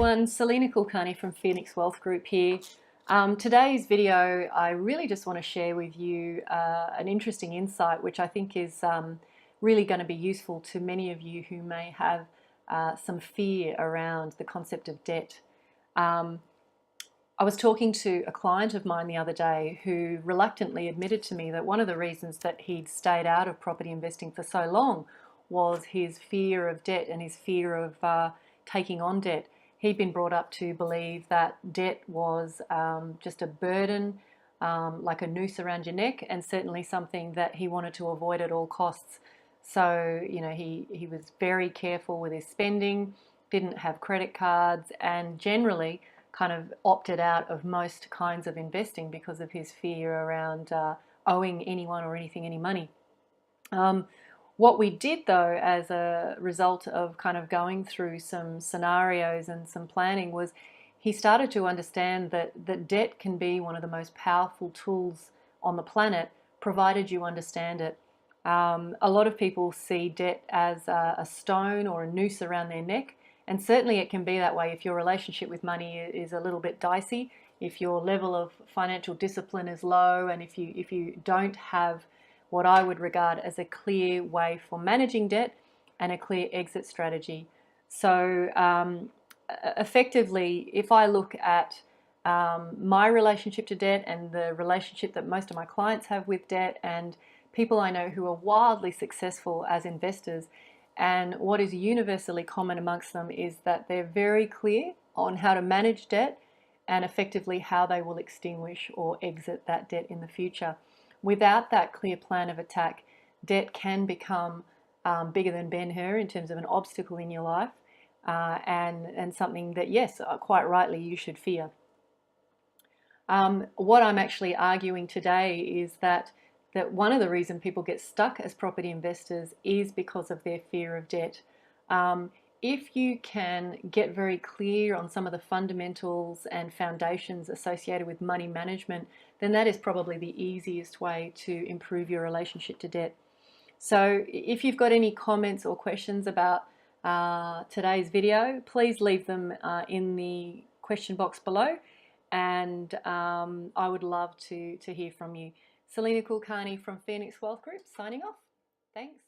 everyone, Salena Kulkarni from Phoenix Wealth Group here. Today's video, I really just want to share with you an interesting insight which I think is really going to be useful to many of you who may have some fear around the concept of debt. I was talking to a client of mine the other day who reluctantly admitted to me that one of the reasons that he'd stayed out of property investing for so long was his fear of debt and his fear of taking on debt. He'd been brought up to believe that debt was just a burden, like a noose around your neck, and certainly something that he wanted to avoid at all costs. So, you know, he was very careful with his spending, didn't have credit cards, and generally kind of opted out of most kinds of investing because of his fear around owing anyone or anything any money. What we did, though, as a result of kind of going through some scenarios and some planning, was he started to understand that debt can be one of the most powerful tools on the planet, provided you understand it. A lot of people see debt as a stone or a noose around their neck, and certainly it can be that way if your relationship with money is a little bit dicey, if your level of financial discipline is low, and if you don't have what I would regard as a clear way for managing debt and a clear exit strategy. So effectively, if I look at my relationship to debt and the relationship that most of my clients have with debt and people I know who are wildly successful as investors, and what is universally common amongst them is that they're very clear on how to manage debt and effectively how they will extinguish or exit that debt in the future. Without that clear plan of attack, debt can become bigger than Ben-Hur in terms of an obstacle in your life, and something that, yes, quite rightly, you should fear. What I'm actually arguing today is that one of the reasons people get stuck as property investors is because of their fear of debt. If you can get very clear on some of the fundamentals and foundations associated with money management, then that is probably the easiest way to improve your relationship to debt. So if you've got any comments or questions about today's video, please leave them in the question box below, and I would love to hear from you. Salena Kulkarni from Phoenix Wealth Group, signing off. Thanks.